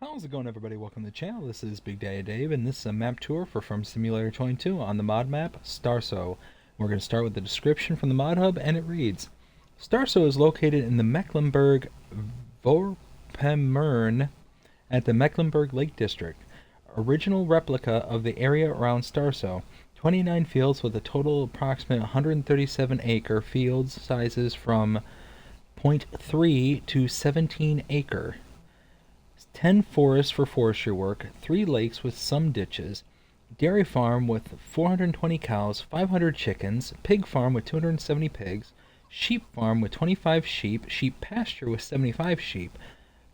How's it going, everybody? Welcome to the channel. This is Big Daddy Dave, and this is a map tour for Farm Simulator 22 on the mod map Starsow. We're going to start with the description from the mod hub, and it reads: Starsow is located in the Mecklenburg-Vorpommern at the Mecklenburg Lake District. Original replica of the area around Starsow. 29 fields with a total approximate 137 acre fields sizes from 0.3 to 17 acre. 10 forests for forestry work, 3 lakes with some ditches, dairy farm with 420 cows, 500 chickens, pig farm with 270 pigs, sheep farm with 25 sheep, sheep pasture with 75 sheep,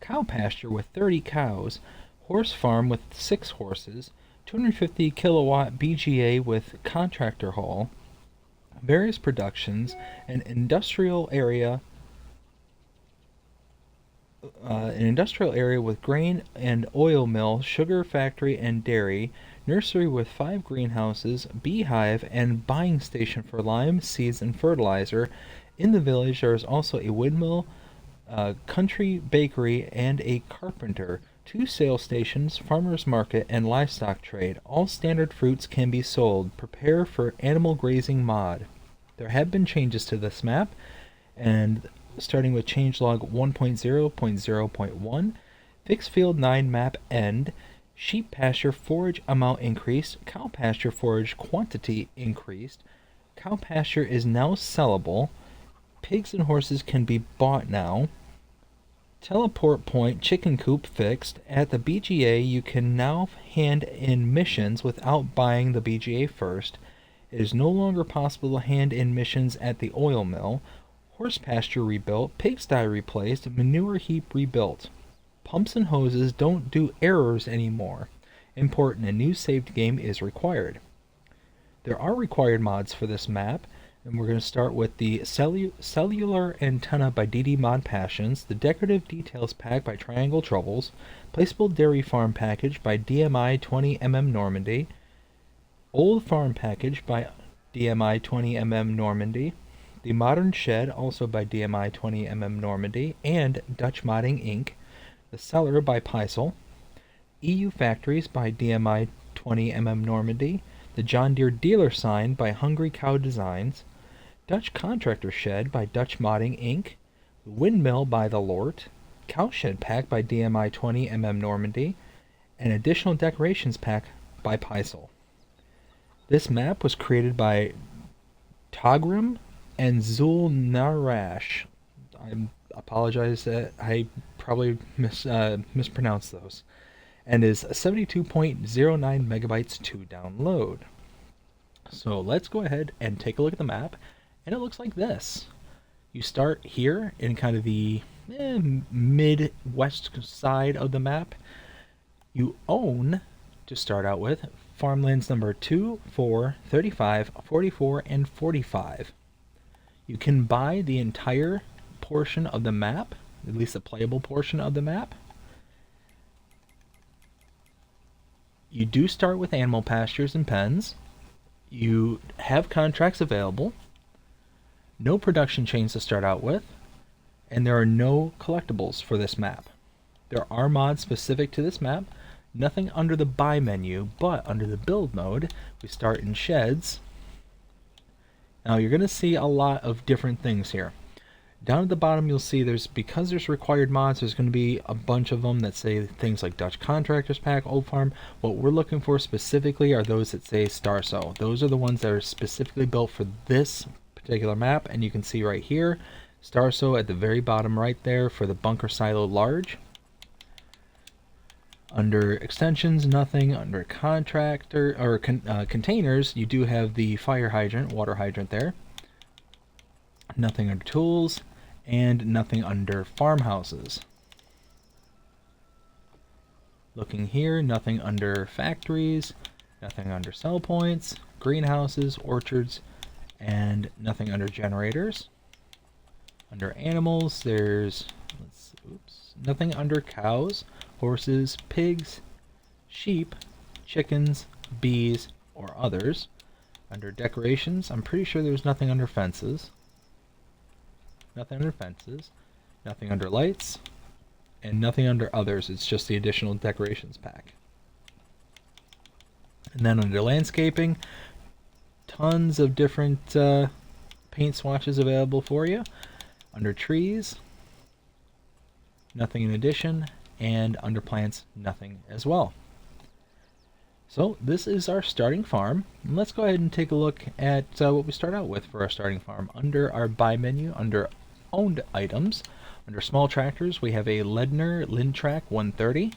cow pasture with 30 cows, horse farm with 6 horses, 250 kilowatt BGA with contractor haul, various productions, an industrial area with grain and oil mill, sugar factory and dairy, nursery with 5 greenhouses, beehive, and buying station for lime, seeds, and fertilizer. In the village there is also a windmill, country bakery, and a carpenter. 2 sales stations, farmers market, and livestock trade. All standard fruits can be sold. Prepare for animal grazing mod. There have been changes to this map, and starting with changelog 1.0.0.1, fixed field 9 map end, sheep pasture forage amount increased, cow pasture forage quantity increased, cow pasture is now sellable, pigs and horses can be bought now, teleport point chicken coop fixed. At the BGA you can now hand in missions without buying the BGA first. It is no longer possible to hand in missions at the oil mill. Horse pasture rebuilt, pigsty replaced, manure heap rebuilt. Pumps and hoses don't do errors anymore. Important, a new saved game is required. There are required mods for this map, and we're going to start with the Cellular Antenna by DD Mod Passions, the Decorative Details Pack by Triangle Troubles, Placeable Dairy Farm Package by DMI 20mm Normandy, Old Farm Package by DMI 20mm Normandy, the Modern Shed, also by DMI 20mm Normandy, and Dutch Modding Inc., The Cellar by Peisel, EU Factories by DMI 20mm Normandy, the John Deere Dealer Sign by Hungry Cow Designs, Dutch Contractor Shed by Dutch Modding Inc., the Windmill by The Lort, Cowshed Pack by DMI 20mm Normandy, and Additional Decorations Pack by Peisel. This map was created by Togrim and Zul Narash. I apologize that I probably mispronounced those. And is 72.09 megabytes to download. So let's go ahead and take a look at the map, and it looks like this. You start here in kind of the mid-west side of the map. You own, to start out with, farmlands number 2, 4, 35, 44, and 45. You can buy the entire portion of the map, at least the playable portion of the map. You do start with animal pastures and pens. You have contracts available. No production chains to start out with. And there are no collectibles for this map. There are mods specific to this map. Nothing under the buy menu, but under the build mode, we start in sheds. Now you're going to see a lot of different things here. Down at the bottom you'll see because there's required mods, there's going to be a bunch of them that say things like Dutch Contractors Pack, Old Farm. What we're looking for specifically are those that say Starsow. Those are the ones that are specifically built for this particular map, and you can see right here, Starsow at the very bottom right there for the Bunker Silo Large. Under extensions, nothing. Under contractor or containers, you do have the fire hydrant, water hydrant there. Nothing under tools, and nothing under farmhouses. Looking here, nothing under factories, nothing under sell points, greenhouses, orchards, and nothing under generators. Under animals, there's nothing under cows, horses, pigs, sheep, chickens, bees, or others. Under decorations, I'm pretty sure there's nothing under fences. Nothing under fences. Nothing under lights. and nothing under others. It's just the additional decorations pack. And then under landscaping, tons of different paint swatches available for you. Under trees, nothing in addition, and under plants, nothing as well. So this is our starting farm. And let's go ahead and take a look at what we start out with for our starting farm. Under our buy menu, under owned items, under small tractors, we have a Ledner Lindtrak 130.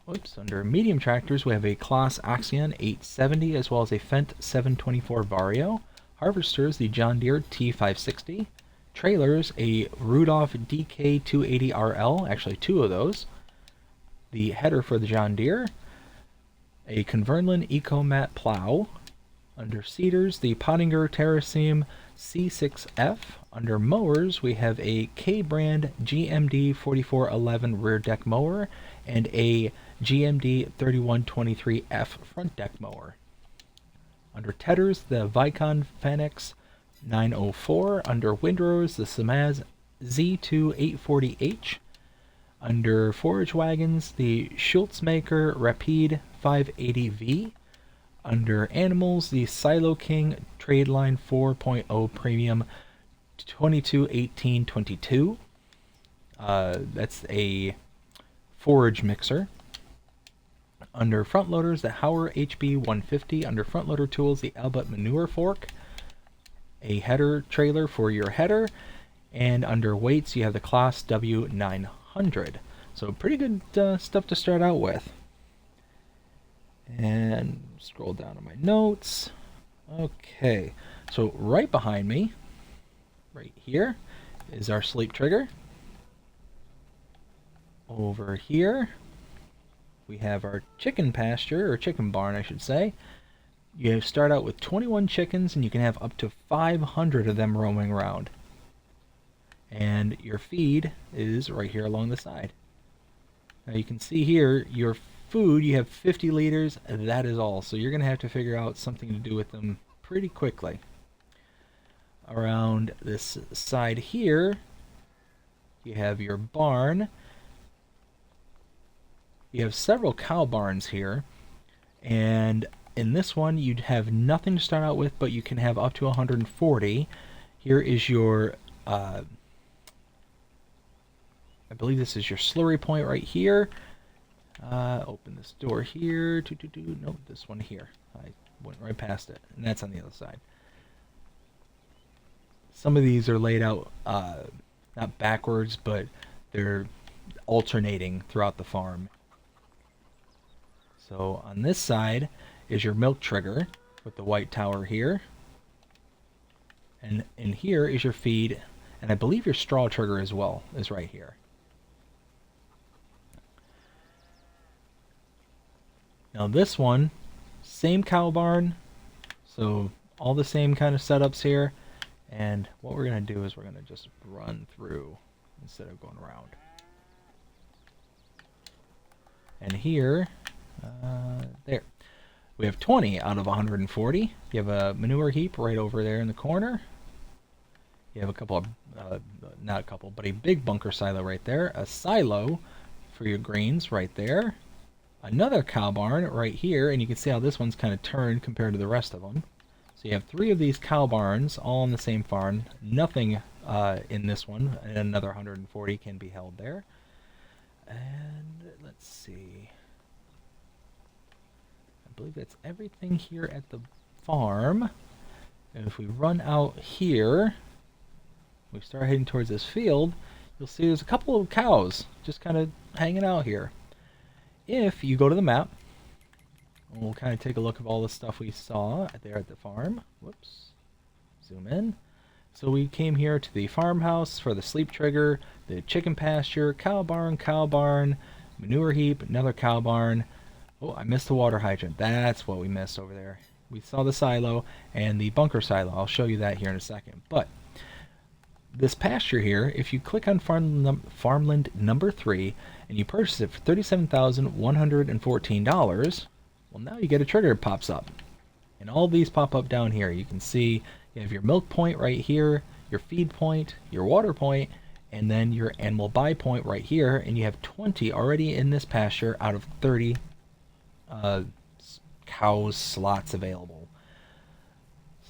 Oops, under medium tractors, we have a Claas Axion 870 as well as a Fendt 724 Vario. Harvesters, the John Deere T560. Trailers, a Rudolph DK280RL, actually two of those. The header for the John Deere, a Converlin EcoMat plow. Under seeders, the Pottinger Terraceme C6F. Under mowers, we have a K-brand GMD 4411 rear deck mower and a GMD 3123F front deck mower. Under tedders, the Vicon Fanex 904. Under windrows, the Samaz Z2 840H. Under forage wagons, the Schultzmacher Rapide 580V. Under animals, the Silo King Tradeline 4.0 Premium 221822. That's a forage mixer. Under front loaders, the Hauer HB 150. Under front loader tools, the Albert Manure Fork. A header trailer for your header. And under weights, you have the Claas W900. So pretty good stuff to start out with. And scroll down to my notes. Okay, so right behind me, right here, is our sleep trigger. Over here, we have our chicken pasture, or chicken barn, I should say. You start out with 21 chickens, and you can have up to 500 of them roaming around. And your feed is right here along the side. Now you can see here, your food, you have 50 liters, that is all. So you're going to have to figure out something to do with them pretty quickly. Around this side here, you have your barn. You have several cow barns here, and in this one you'd have nothing to start out with, but you can have up to 140. Here is your I believe this is your slurry point right here. Open this door here. No, this one here. I went right past it, and that's on the other side. Some of these are laid out not backwards, but they're alternating throughout the farm. So on this side is your milk trigger with the white tower here. And in here is your feed, and I believe your straw trigger as well is right here. Now this one, same cow barn, so all the same kind of setups here. And what we're going to do is we're going to just run through instead of going around. And here, there, we have 20 out of 140. You have a manure heap right over there in the corner. You have a couple of, not a couple, but a big bunker silo right there. A silo for your grains right there. Another cow barn right here, and you can see how this one's kind of turned compared to the rest of them. So you have 3 of these cow barns all on the same farm. Nothing in this one, and another 140 can be held there. And let's see. I believe that's everything here at the farm. And if we run out here, we start heading towards this field, you'll see there's a couple of cows just kind of hanging out here. If you go to the map, we'll kind of take a look at all the stuff we saw there at the farm. Whoops. Zoom in. So we came here to the farmhouse for the sleep trigger, the chicken pasture, cow barn, manure heap, another cow barn. Oh, I missed the water hydrant. That's what we missed over there. We saw the silo and the bunker silo. I'll show you that here in a second. But this pasture here, if you click on farmland number 3 and you purchase it for $37,114, well, now you get a trigger that pops up. And all these pop up down here. You can see you have your milk point right here, your feed point, your water point, and then your animal buy point right here, and you have 20 already in this pasture out of 30 uh, cows slots available.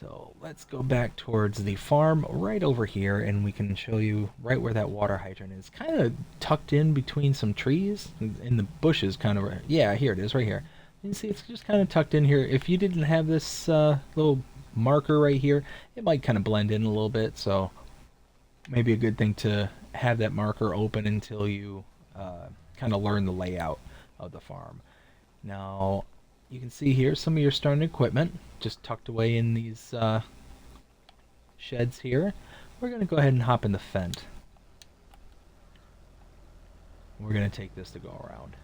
So let's go back towards the farm right over here, and we can show you right where that water hydrant is. Kind of tucked in between some trees in the bushes, kind of. Yeah, here it is, right here. You can see it's just kind of tucked in here. If you didn't have this little marker right here, it might kind of blend in a little bit. So maybe a good thing to have that marker open until you kind of learn the layout of the farm. Now, you can see here some of your starting equipment just tucked away in these sheds here. We're going to go ahead and hop in the Fendt. We're going to take this to go around.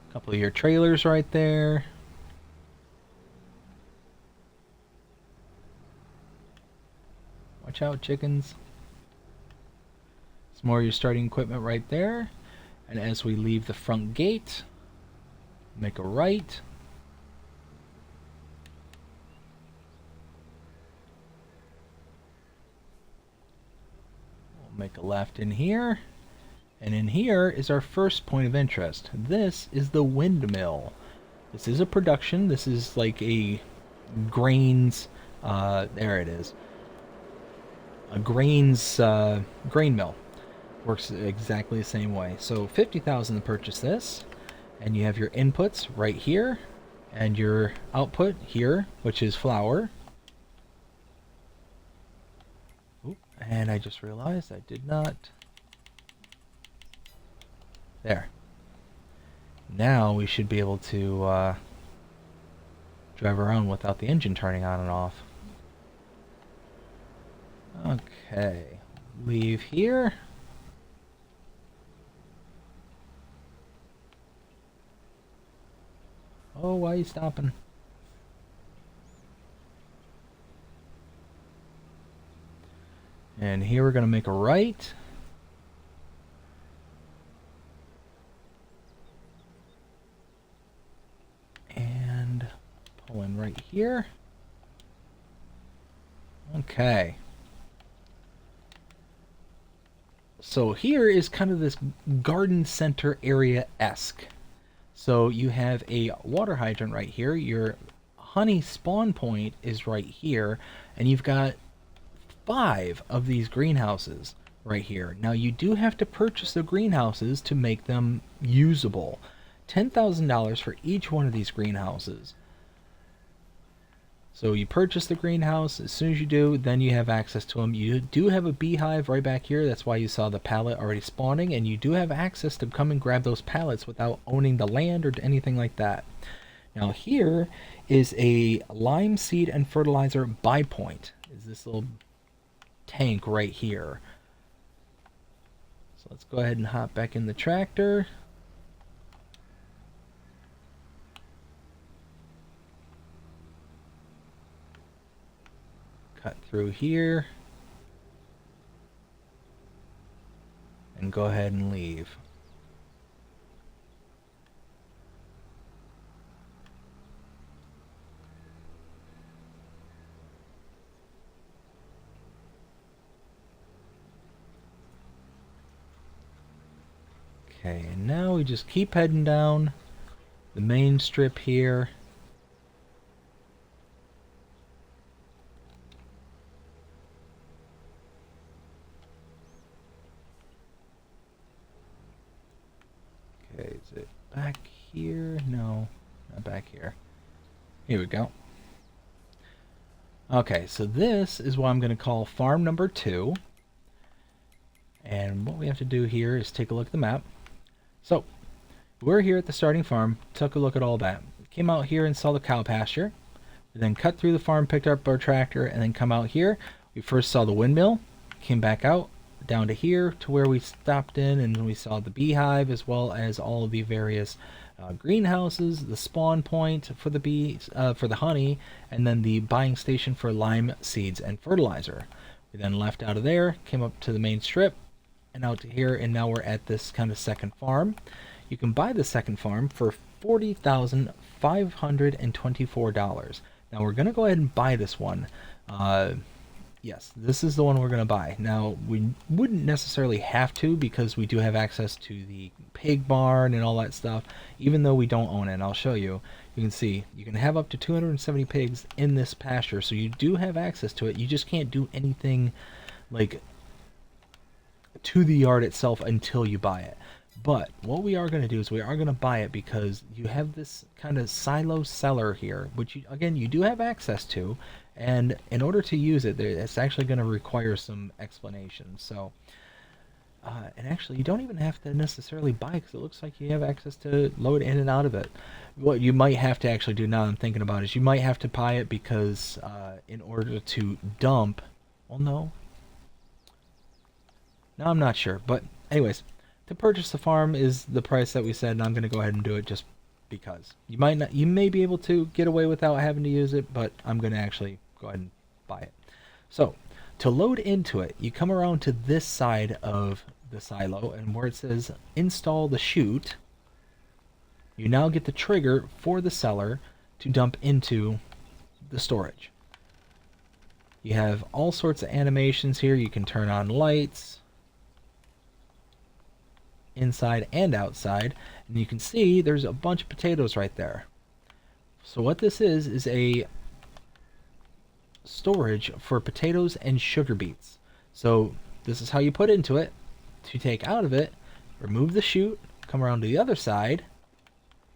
A couple of your trailers right there. Watch out, chickens. Some more of your starting equipment right there. And as we leave the front gate, make a right. We'll make a left in here. And in here is our first point of interest. This is the windmill. This is a production. This is like a grains, there it is. A grains, grain mill. Works exactly the same way. So 50,000 to purchase this, and you have your inputs right here and your output here, which is flour. Oop, and I just realized I did not. There. Now we should be able to drive around without the engine turning on and off. Okay, leave here. Oh, why are you stopping? And here we're going to make a right. And pull in right here. Okay. So here is kind of this garden center area-esque. So you have a water hydrant right here. Your honey spawn point is right here. And you've got 5 of these greenhouses right here. Now you do have to purchase the greenhouses to make them usable. $10,000 for each one of these greenhouses. So you purchase the greenhouse. As soon as you do, then you have access to them. You do have a beehive right back here. That's why you saw the pallet already spawning, and you do have access to come and grab those pallets without owning the land or anything like that. Now here is a lime seed and fertilizer buy point. Is this little tank right here. So let's go ahead and hop back in the tractor. Cut through here and go ahead and leave. Okay, and now we just keep heading down the main strip here. Okay, is it back here? No, not back here. Here we go. Okay, so this is what I'm going to call farm number 2. And what we have to do here is take a look at the map. So, we're here at the starting farm, took a look at all that. Came out here and saw the cow pasture. We then cut through the farm, picked up our tractor, and then come out here. We first saw the windmill, came back out, down to here to where we stopped in, and we saw the beehive as well as all of the various greenhouses, the spawn point for the bees, for the honey, and then the buying station for lime seeds and fertilizer. We then left out of there, came up to the main strip, and out to here, and now we're at this kind of second farm. You can buy the second farm for $40,524. Now we're going to go ahead and buy this one. Yes, this is the one we're going to buy. Now, we wouldn't necessarily have to because we do have access to the pig barn and all that stuff, even though we don't own it. And I'll show you. You can see you can have up to 270 pigs in this pasture, so you do have access to it. You just can't do anything like to the yard itself until you buy it. But what we are going to do is we are going to buy it because you have this kind of silo cellar here, which you, again, you do have access to. And in order to use it, it's actually going to require some explanation. So, and actually, you don't even have to necessarily buy because it looks like you have access to load in and out of it. What you might have to actually do now I'm thinking about is you might have to buy it because in order to dump, well, no. No, I'm not sure. But anyways, to purchase the farm is the price that we said, and I'm going to go ahead and do it just because. You might not, you may be able to get away without having to use it, but I'm going to actually go ahead and buy it. So, to load into it, you come around to this side of the silo, and where it says install the chute, you now get the trigger for the cellar to dump into the storage. You have all sorts of animations here. You can turn on lights inside and outside, and you can see there's a bunch of potatoes right there. So what this is a storage for potatoes and sugar beets. So this is how you put into it. To take out of it, remove the chute, come around to the other side,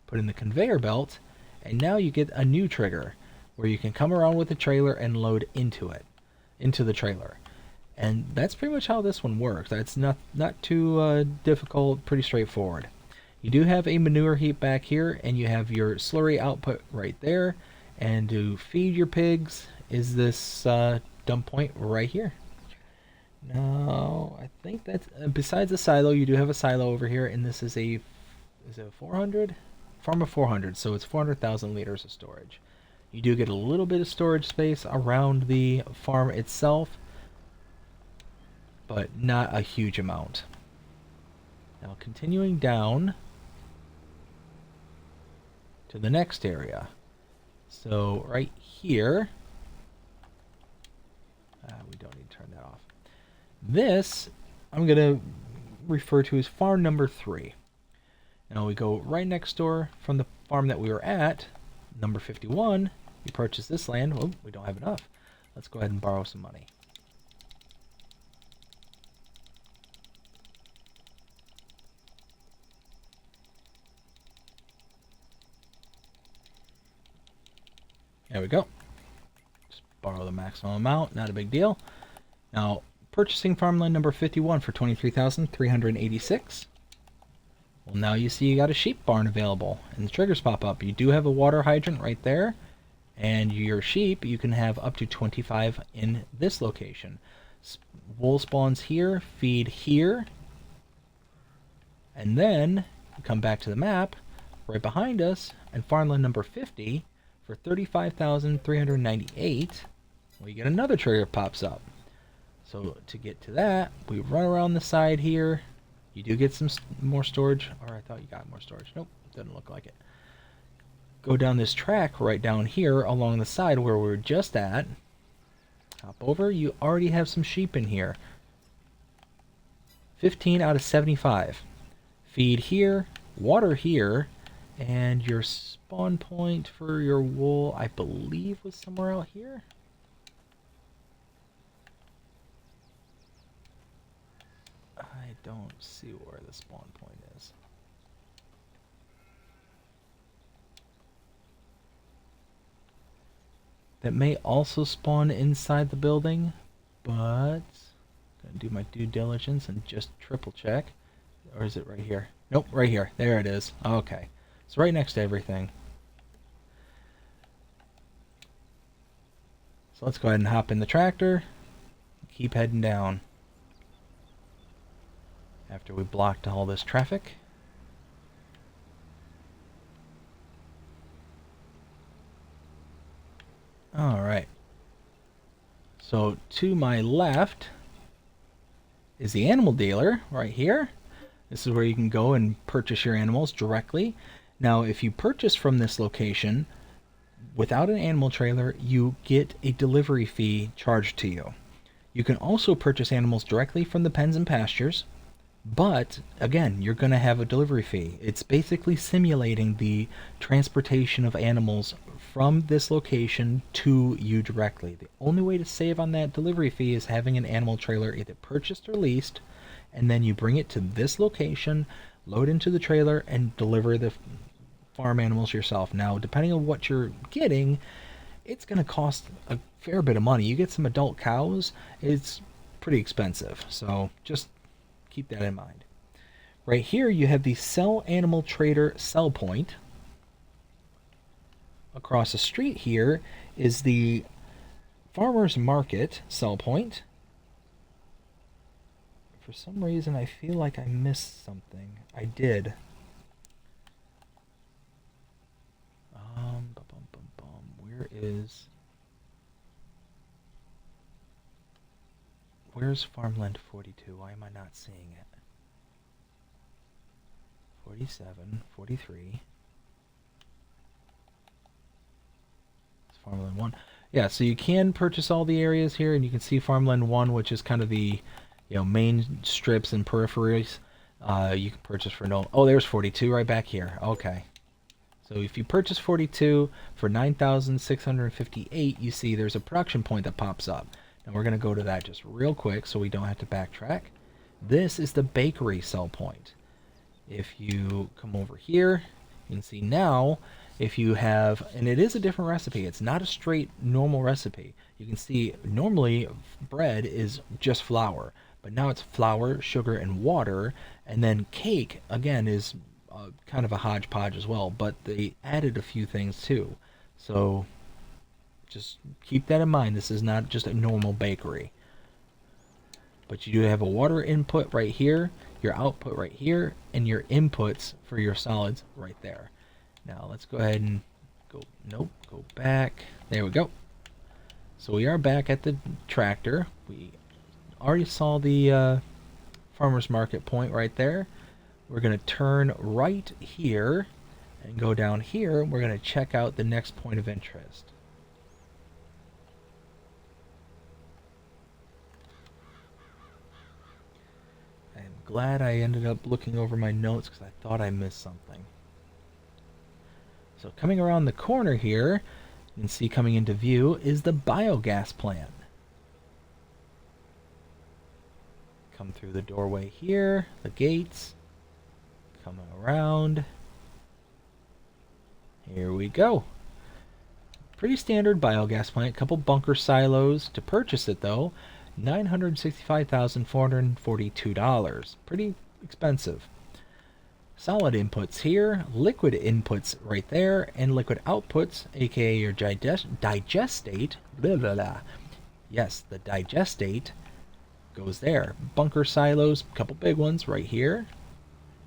put in the conveyor belt, and now you get a new trigger where you can come around with the trailer and load into it, into the trailer. And that's pretty much how this one works. It's not too difficult, pretty straightforward. You do have a manure heap back here, and you have your slurry output right there. And to feed your pigs is this dump point right here. Now, I think that's besides the silo, you do have a silo over here, and this is a 400 farm of 400, so it's 400,000 liters of storage. You do get a little bit of storage space around the farm itself, but not a huge amount. Now, continuing down to the next area. So right here, we don't need to turn that off. This I'm going to refer to as farm number 3. Now we go right next door from the farm that we were at, number 51. You purchase this land. Oh, we don't have enough. Let's go ahead and borrow some money. There we go. Just borrow the maximum amount, not a big deal. Now, purchasing farmland number 51 for 23,386. Well, now you see you got a sheep barn available, and the triggers pop up. You do have a water hydrant right there, and your sheep, you can have up to 25 in this location. Wool spawns here, feed here, and then you come back to the map, right behind us, and farmland number 50, for 35,398, well, you get another trigger pops up. So to get to that, we run around the side here. You do get some more storage, or I thought you got more storage. Nope, doesn't look like it. Go down this track right down here along the side where we were just at. Hop over. You already have some sheep in here. 15 out of 75. Feed here, water here, and your spawn point for your wool, I believe, was somewhere out here. I don't see where the spawn point is. That may also spawn inside the building, but gonna do my due diligence and just triple check. Or is it right here? Nope, right here. There it is. Okay. It's right next to everything. So let's go ahead and hop in the tractor. Keep heading down. After we blocked all this traffic. Alright. So to my left is the animal dealer right here. This is where you can go and purchase your animals directly. Now, if you purchase from this location without an animal trailer, you get a delivery fee charged to you. You can also purchase animals directly from the pens and pastures, but again, you're going to have a delivery fee. It's basically simulating the transportation of animals from this location to you directly. The only way to save on that delivery fee is having an animal trailer either purchased or leased, and then you bring it to this location, load into the trailer, and deliver the farm animals yourself. Now, depending on what you're getting, it's going to cost a fair bit of money. You get some adult cows, it's pretty expensive. So just keep that in mind. Right here, you have the Sell Animal Trader sell point. Across the street here is the Farmer's Market sell point. For some reason, I feel like I missed something. I did. Where's Farmland 42? Why am I not seeing it? 47, 43. It's Farmland 1. Yeah, so you can purchase all the areas here, and you can see Farmland 1, which is kind of the main strips and peripheries. You can purchase for no... Oh, there's 42 right back here. Okay. So if you purchase 42 for 9,658, you see there's a production point that pops up. Now we're going to go to that just real quick so we don't have to backtrack. This is the bakery sell point. If you come over here, you can see now if you have, and it is a different recipe. It's not a straight normal recipe. You can see normally bread is just flour, but now it's flour, sugar, and water, and then cake, again, is kind of a hodgepodge as well, but they added a few things too. So just keep that in mind. This is not just a normal bakery. But you do have a water input right here, your output right here, and your inputs for your solids right there. Now let's go ahead and go back. There we go. So we are back at the tractor. We already saw the farmer's market point right there. We're going to turn right here and go down here. We're going to check out the next point of interest. I'm glad I ended up looking over my notes because I thought I missed something. So coming around the corner here, you can see coming into view is the biogas plant. Come through the doorway here, the gates. Coming around. Here we go. Pretty standard biogas plant. Couple bunker silos. To purchase it though, $965,442. Pretty expensive. Solid inputs here, liquid inputs right there, and liquid outputs, aka your digestate. Blah, blah, blah. Yes, the digestate goes there. Bunker silos, couple big ones right here.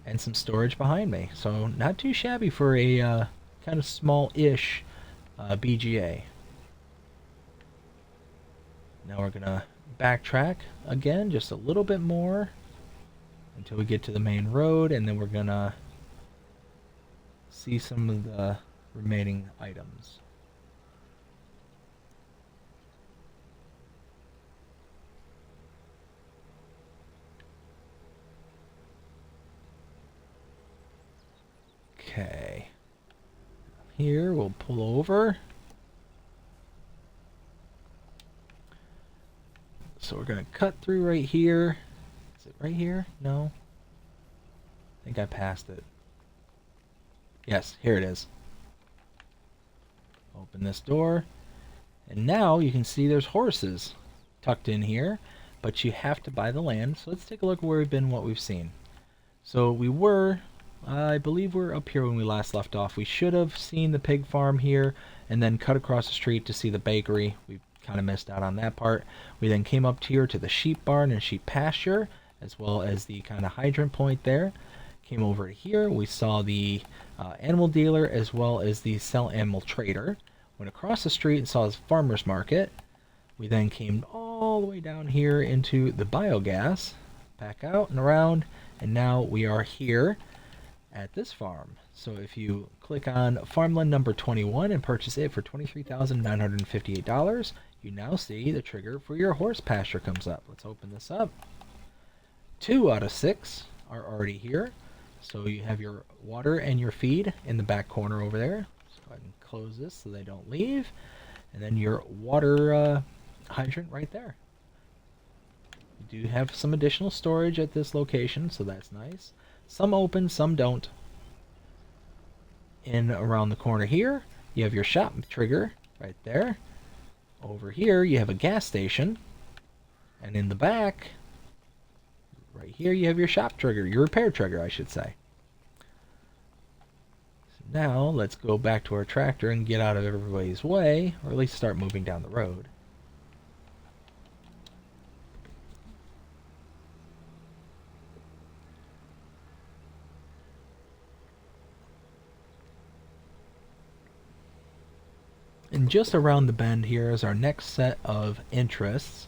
And some storage behind me. So not too shabby for a kind of small-ish BGA. Now we're going to backtrack again just a little bit more until we get to the main road, and then we're going to see some of the remaining items. Okay. Here, we'll pull over. So we're going to cut through right here. Is it right here? No. I think I passed it. Yes, here it is. Open this door. And now you can see there's horses tucked in here, but you have to buy the land. So let's take a look at where we've been, what we've seen. So we were... I believe we're up here when we last left off. We should have seen the pig farm here and then cut across the street to see the bakery. We kind of missed out on that part. We then came up here to the sheep barn and sheep pasture, as well as the kind of hydrant point there. Came over here. We saw the animal dealer as well as the Sell Animal Trader. Went across the street and saw the farmer's market. We then came all the way down here into the biogas. Back out and around. And now we are here at this farm. So if you click on farmland number 21 and purchase it for $23,958, you now see the trigger for your horse pasture comes up. Let's open this up. 2 out of 6 are already here. So you have your water and your feed in the back corner over there. Let's go ahead and close this so they don't leave. And then your water hydrant right there. You do have some additional storage at this location, so that's nice. Some open, some don't. In around the corner here, you have your shop trigger right there. Over here, you have a gas station. And in the back, right here, you have your shop trigger, your repair trigger, I should say. So now, let's go back to our tractor and get out of everybody's way, or at least start moving down the road. And just around the bend here is our next set of interests.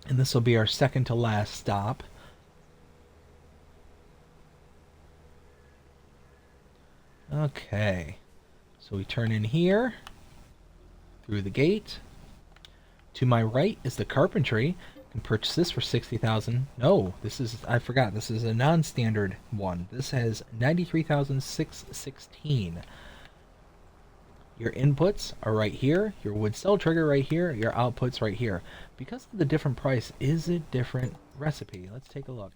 And this will be our second to last stop. Okay. So we turn in here through the gate. To my right is the carpentry. You can purchase this for 60,000. No, this is, I forgot, this is a non-standard one. This has 93,616. Your inputs are right here, your wood cell trigger right here, your outputs right here. Because of the different price, is a different recipe. Let's take a look.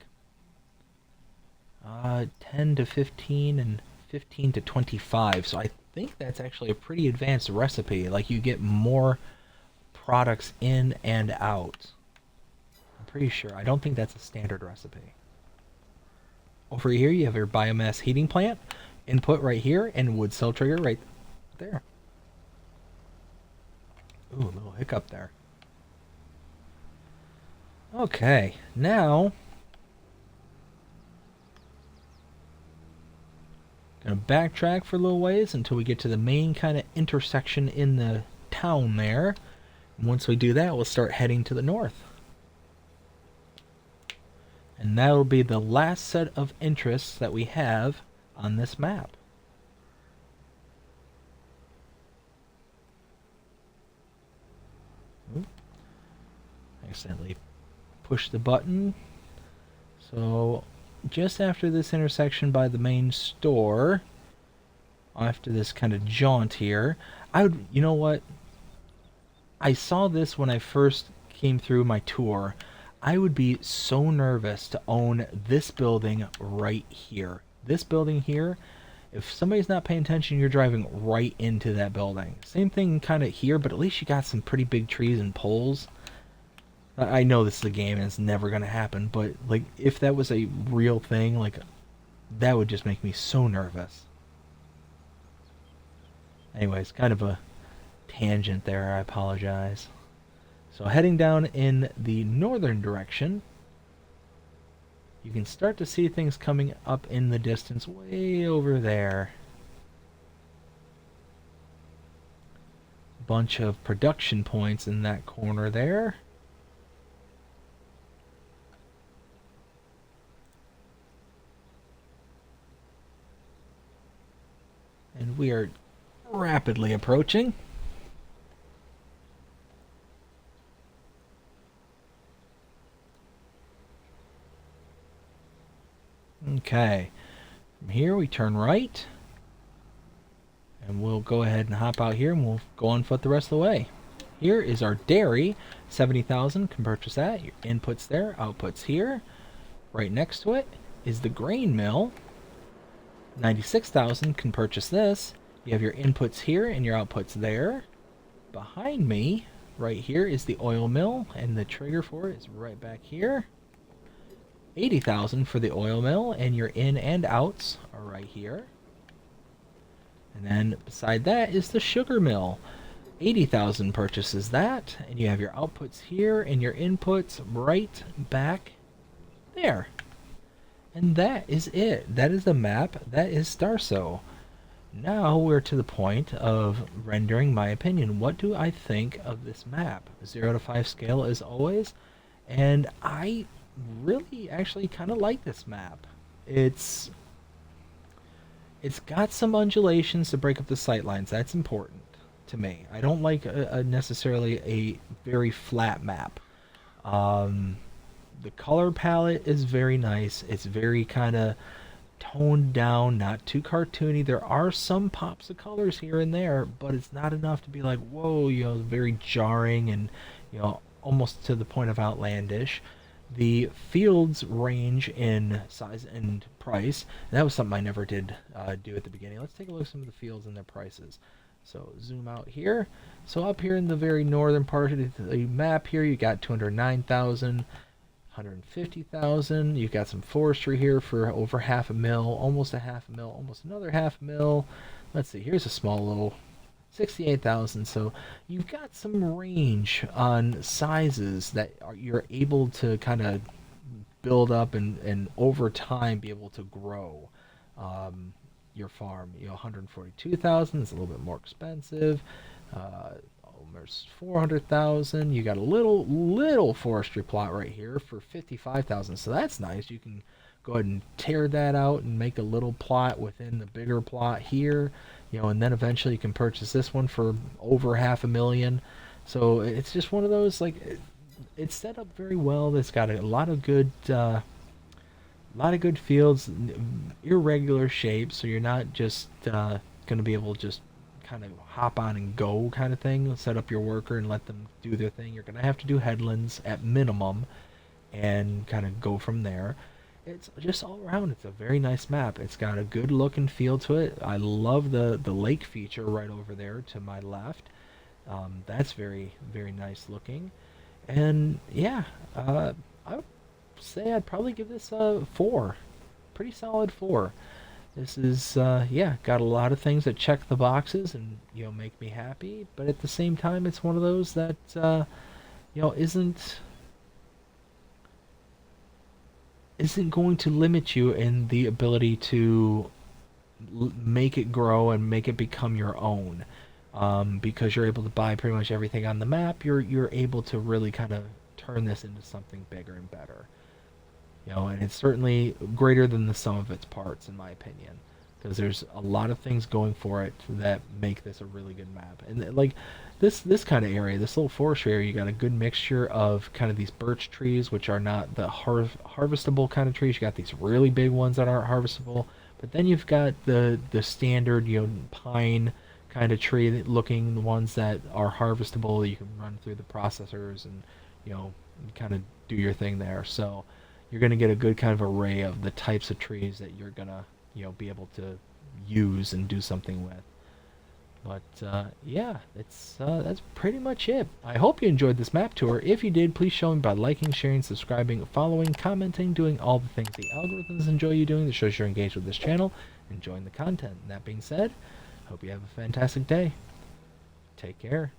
10 to 15 and 15 to 25. So I think that's actually a pretty advanced recipe. Like, you get more products in and out. I'm pretty sure. I don't think that's a standard recipe. Over here you have your biomass heating plant. Input right here and wood cell trigger right there. Ooh, a little hiccup there. Okay, now gonna backtrack for a little ways until we get to the main kind of intersection in the town there. And once we do that, we'll start heading to the north. And that'll be the last set of interests that we have on this map. Ooh. Accidentally pushed the button. So just after this intersection by the main store, after this kind of jaunt here, you know what? I saw this when I first came through my tour. I would be so nervous to own this building right here. This building here, if somebody's not paying attention, you're driving right into that building. Same thing kind of here, but at least you got some pretty big trees and poles. I know this is a game and it's never going to happen, but like, if that was a real thing, like, that would just make me so nervous. Anyways, kind of a tangent there, I apologize. So heading down in the northern direction, you can start to see things coming up in the distance way over there. Bunch of production points in that corner there. And we are rapidly approaching. Okay, from here we turn right, and we'll go ahead and hop out here and we'll go on foot the rest of the way. Here is our dairy, 70,000, can purchase that. Your inputs there, outputs here. Right next to it is the grain mill, 96,000, can purchase this. You have your inputs here and your outputs there. Behind me, right here, is the oil mill, and the trigger for it is right back here. 80,000 for the oil mill, and your in and outs are right here. And then beside that is the sugar mill. 80,000 purchases that, and you have your outputs here and your inputs right back there. And that is it. That is the map. That is Starsow. Now we're to the point of rendering my opinion. What do I think of this map? 0 to 5 scale as always, and I really actually kind of like this map. It's got some undulations to break up the sight lines. That's important. to me. I don't like necessarily a very flat map. Um, the color palette is very nice. It's very kind of toned down, not too cartoony. There are some pops of colors here and there, but it's not enough to be like, whoa, very jarring and, almost to the point of outlandish. The fields range in size and price. And that was something I never did do at the beginning. Let's take a look at some of the fields and their prices. So zoom out here. So up here in the very northern part of the map here, you got 209,000. 150,000. You've got some forestry here for over half a mil, almost a half a mil, almost another half a mil. Let's see, here's a small little 68,000. So you've got some range on sizes that you're able to kind of build up and over time be able to grow your farm. 142,000 is a little bit more expensive. Almost 400,000. You got a little forestry plot right here for 55,000. So that's nice. You can go ahead and tear that out and make a little plot within the bigger plot here. And then eventually you can purchase this one for over half a million. So it's just one of those, like, it's set up very well. It's got a lot of good fields, irregular shapes, so you're not just going to be able to just kind of hop on and go kind of thing. Set up your worker and let them do their thing. You're going to have to do headlands at minimum and kind of go from there. It's just all around, it's a very nice map. It's got a good look and feel to it. I love the lake feature right over there to my left. That's very, very nice looking. And yeah, I would say I'd probably give this a 4. Pretty solid 4. This is, yeah, got a lot of things that check the boxes and, make me happy. But at the same time, it's one of those that, isn't going to limit you in the ability to make it grow and make it become your own. Because you're able to buy pretty much everything on the map, you're able to really kind of turn this into something bigger and better. And it's certainly greater than the sum of its parts, in my opinion, because there's a lot of things going for it that make this a really good map. And like this kind of area, this little forestry area, you got a good mixture of kind of these birch trees, which are not the harvestable kind of trees. You got these really big ones that aren't harvestable, but then you've got the standard, pine kind of tree looking ones that are harvestable. You can run through the processors and kind of do your thing there. So you're going to get a good kind of array of the types of trees that you're going to be able to use and do something with. But yeah, that's pretty much it. I hope you enjoyed this map tour. If you did, please show me by liking, sharing, subscribing, following, commenting, doing all the things the algorithms enjoy you doing that shows you're engaged with this channel, enjoying the content. And that being said, hope you have a fantastic day. Take care.